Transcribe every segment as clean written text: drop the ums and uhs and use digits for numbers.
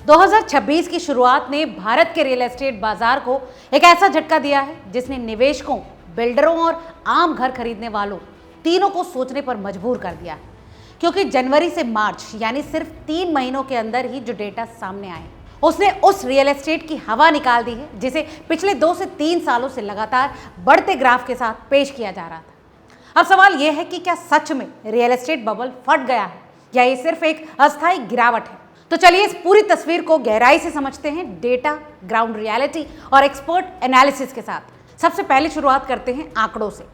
2026 की शुरुआत ने भारत के रियल एस्टेट बाजार को एक ऐसा झटका दिया है जिसने निवेशकों, बिल्डरों और आम घर खरीदने वालों तीनों को सोचने पर मजबूर कर दिया है। क्योंकि जनवरी से मार्च यानी सिर्फ 3 महीनों के अंदर ही जो डेटा सामने आए उसने उस रियल एस्टेट की हवा निकाल दी है जिसे पिछले 2 से 3 सालों से लगातार बढ़ते ग्राफ के साथ पेश किया जा रहा था। अब सवाल यह है कि क्या सच में रियल एस्टेट बबल फट गया है या ये सिर्फ एक अस्थायी गिरावट है। तो चलिए इस पूरी तस्वीर को गहराई से समझते हैं डेटा, ग्राउंड रियलिटी और एक्सपर्ट एनालिसिस के साथ। सबसे पहले शुरुआत करते हैं आंकड़ों से।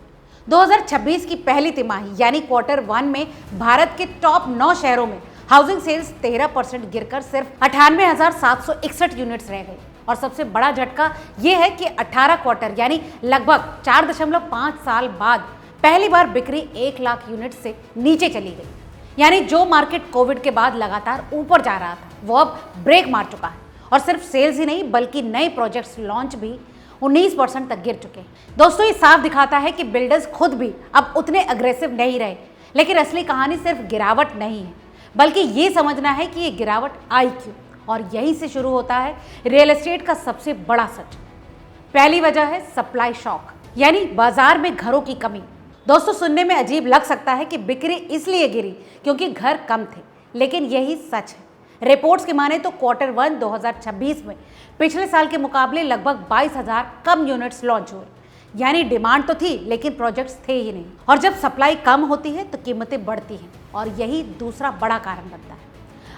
2026 की पहली तिमाही यानी Q1 में भारत के टॉप 9 शहरों में हाउसिंग सेल्स 13% गिरकर सिर्फ 98,761 यूनिट्स रह गई। और सबसे बड़ा झटका यह है कि 18 क्वार्टर यानी लगभग 4.5 साल बाद पहली बार बिक्री 1 लाख यूनिट से नीचे चली गई। यानी जो मार्केट कोविड के बाद लगातार ऊपर जा रहा था वो अब ब्रेक मार चुका है। और सिर्फ सेल्स ही नहीं बल्कि नए प्रोजेक्ट्स लॉन्च भी 19% तक गिर चुके हैं। दोस्तों ये साफ दिखाता है कि बिल्डर्स खुद भी अब उतने अग्रेसिव नहीं रहे। लेकिन असली कहानी सिर्फ गिरावट नहीं है बल्कि ये समझना है कि ये गिरावट आई क्यों। और यहीं से शुरू होता है रियल एस्टेट का सबसे बड़ा सच। पहली वजह है सप्लाई शॉक यानी बाजार में घरों की कमी। दोस्तों सुनने में अजीब लग सकता है कि बिक्री इसलिए गिरी क्योंकि घर कम थे, लेकिन यही सच है। रिपोर्ट्स के माने तो Q1 2026 में पिछले साल के मुकाबले लगभग 22,000 कम यूनिट्स लॉन्च हुए। यानी डिमांड तो थी लेकिन प्रोजेक्ट्स थे ही नहीं। और जब सप्लाई कम होती है तो कीमतें बढ़ती हैं और यही दूसरा बड़ा कारण बनता है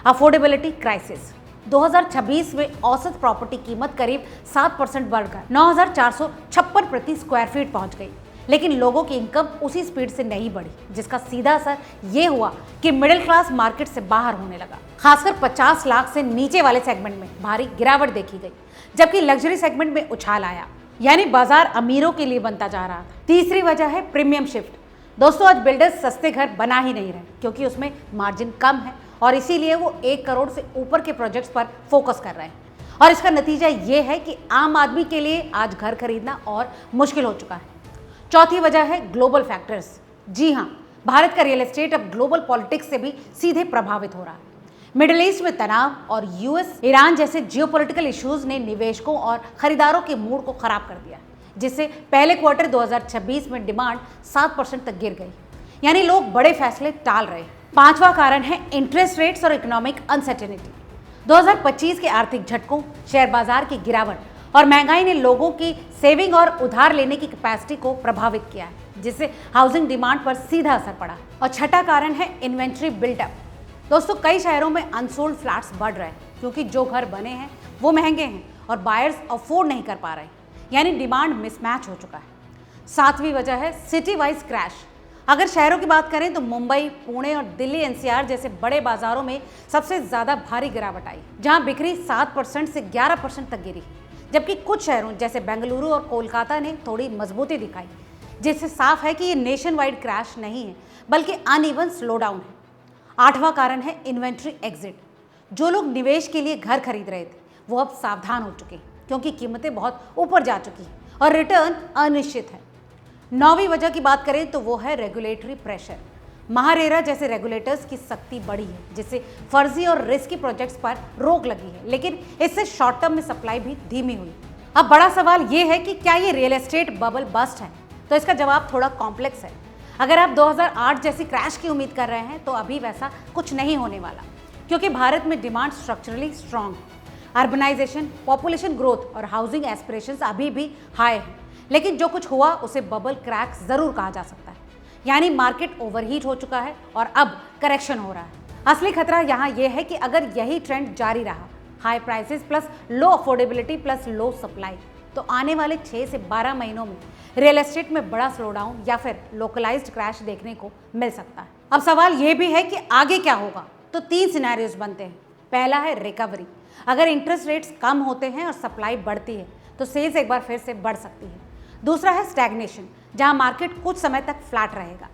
अफोर्डेबिलिटी क्राइसिस। 2026 में औसत प्रॉपर्टी कीमत करीब 7% बढ़कर 9,456 प्रति स्क्वायर फीट पहुंच गई। लेकिन लोगों की इनकम उसी स्पीड से नहीं बढ़ी, जिसका सीधा असर ये हुआ कि मिडिल क्लास मार्केट से बाहर होने लगा। खासकर 50 लाख से नीचे वाले सेगमेंट में भारी गिरावट देखी गई, जबकि लग्जरी सेगमेंट में उछाल आया। यानी बाजार अमीरों के लिए बनता जा रहा था। तीसरी वजह है प्रीमियम शिफ्ट। दोस्तों आज बिल्डर्स सस्ते घर बना ही नहीं रहे क्योंकि उसमें मार्जिन कम है और इसीलिए वो 1 करोड़ से ऊपर के प्रोजेक्ट्स पर फोकस कर रहे हैं। और इसका नतीजा ये है कि आम आदमी के लिए आज घर खरीदना और मुश्किल हो चुका है। चौथी वजह है ग्लोबल फैक्टर्स। जी हाँ, भारत का रियल एस्टेट अब ग्लोबल पॉलिटिक्स से भी सीधे प्रभावित हो रहा है। मिडिल ईस्ट में तनाव और यूएस ईरान जैसे जियोपॉलिटिकल इश्यूज ने निवेशकों और खरीदारों के मूड को खराब कर दिया, जिससे पहले क्वार्टर 2026 में डिमांड 7% तक गिर गई। यानी लोग बड़े फैसले टाल रहे हैं। पांचवा कारण है इंटरेस्ट रेट्स और इकोनॉमिक अनसर्टेनिटी। 2025 के आर्थिक झटकों, शेयर बाजार की गिरावट और महंगाई ने लोगों की सेविंग और उधार लेने की कैपेसिटी को प्रभावित किया है, जिससे हाउसिंग डिमांड पर सीधा असर पड़ा। और छठा कारण है इन्वेंट्री बिल्टअप। दोस्तों कई शहरों में अनसोल्ड फ्लैट्स बढ़ रहे हैं क्योंकि जो घर बने हैं वो महंगे हैं और बायर्स अफोर्ड नहीं कर पा रहे हैं। यानी डिमांड मिसमैच हो चुका है। सातवीं वजह है सिटी वाइज क्रैश। अगर शहरों की बात करें तो मुंबई, पुणे और दिल्ली एनसीआर जैसे बड़े बाजारों में सबसे ज़्यादा भारी गिरावट आई, जहां बिक्री 7% से 11% तक गिरी। जबकि कुछ शहरों जैसे बेंगलुरु और कोलकाता ने थोड़ी मजबूती दिखाई, जिससे साफ है कि ये नेशन वाइड क्रैश नहीं है बल्कि अनइवन स्लोडाउन है। आठवां कारण है इन्वेंट्री एग्जिट। जो लोग निवेश के लिए घर खरीद रहे थे वो अब सावधान हो चुके हैं क्योंकि कीमतें बहुत ऊपर जा चुकी हैं और रिटर्न अनिश्चित है। नौवीं वजह की बात करें तो वो है रेगुलेटरी प्रेशर। महारेरा जैसे रेगुलेटर्स की सख्ती बढ़ी है, जिससे फर्जी और रिस्की प्रोजेक्ट्स पर रोक लगी है, लेकिन इससे शॉर्ट टर्म में सप्लाई भी धीमी हुई। अब बड़ा सवाल ये है कि क्या ये रियल एस्टेट बबल बस्ट है। तो इसका जवाब थोड़ा कॉम्प्लेक्स है। अगर आप 2008 जैसी क्रैश की उम्मीद कर रहे हैं तो अभी वैसा कुछ नहीं होने वाला, क्योंकि भारत में डिमांड स्ट्रक्चरली स्ट्रांग है। अर्बनाइजेशन, पॉपुलेशन ग्रोथ और हाउसिंग एस्पिरेशंस अभी भी हाई है। लेकिन जो कुछ हुआ उसे बबल क्रैक जरूर कहा जा सकता है। यानी मार्केट ओवरहीट हो चुका है और अब करेक्शन हो रहा है। असली खतरा यहाँ यह है कि अगर यही ट्रेंड जारी रहा, high prices plus low affordability plus low supply, तो आने वाले 6 से 12 महीनों में रियल एस्टेट में बड़ा स्लोडाउन या फिर लोकलाइज्ड क्रैश देखने को मिल सकता है। अब सवाल ये भी है कि आगे क्या होगा। तो 3 सिनेरियोज बनते हैं। पहला है रिकवरी। अगर इंटरेस्ट रेट्स कम होते हैं और सप्लाई बढ़ती है तो सेल्स एक बार फिर से बढ़ सकती है। दूसरा है स्टैग्नेशन, जहां मार्केट कुछ समय तक फ्लैट रहेगा।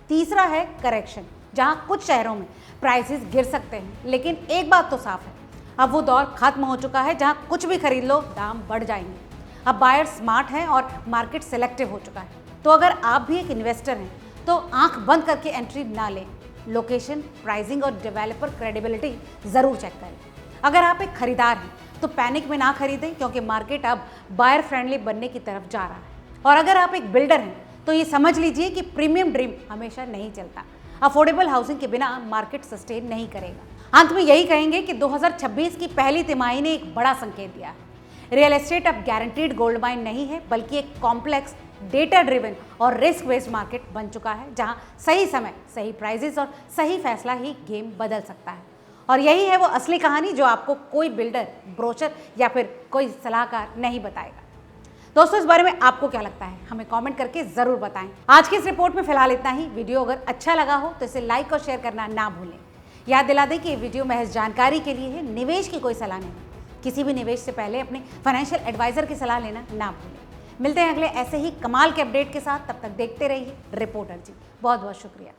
तीसरा है करेक्शन, जहां कुछ शहरों में प्राइसेस गिर सकते हैं। लेकिन एक बात तो साफ है, अब वो दौर खत्म हो चुका है जहां कुछ भी खरीद लो दाम बढ़ जाएंगे। अब बायर स्मार्ट हैं और मार्केट सेलेक्टिव हो चुका है। तो अगर आप भी एक इन्वेस्टर हैं तो आंख बंद करके एंट्री ना लें। लोकेशन, प्राइसिंग और डेवलपर क्रेडिबिलिटी जरूर चेक करें। अगर आप एक खरीदार हैं तो पैनिक में ना खरीदें, क्योंकि मार्केट अब बायर फ्रेंडली बनने की तरफ जा रहा है। और अगर आप एक बिल्डर हैं तो ये समझ लीजिए कि प्रीमियम ड्रीम हमेशा नहीं चलता। अफोर्डेबल हाउसिंग के बिना मार्केट सस्टेन नहीं करेगा। अंत में यही कहेंगे कि 2026 की पहली तिमाही ने एक बड़ा संकेत दिया है। रियल एस्टेट अब गारंटीड गोल्ड माइन नहीं है, बल्कि एक कॉम्प्लेक्स, डेटा ड्रिवन और रिस्क बेस्ड मार्केट बन चुका है, जहां सही समय, सही प्राइसेस और सही फैसला ही गेम बदल सकता है। और यही है वो असली कहानी जो आपको कोई बिल्डर, ब्रोचर या फिर कोई सलाहकार नहीं बताएगा। दोस्तों, इस बारे में आपको क्या लगता है, हमें कमेंट करके जरूर बताएं। आज की इस रिपोर्ट में फिलहाल इतना ही। वीडियो अगर अच्छा लगा हो तो इसे लाइक और शेयर करना ना भूलें। याद दिला दें कि ये वीडियो महज जानकारी के लिए है, निवेश की कोई सलाह नहीं। किसी भी निवेश से पहले अपने फाइनेंशियल एडवाइजर की सलाह लेना ना भूलें। मिलते हैं अगले ऐसे ही कमाल के अपडेट के साथ। तब तक देखते रहिए रिपोर्टर जी। बहुत बहुत शुक्रिया।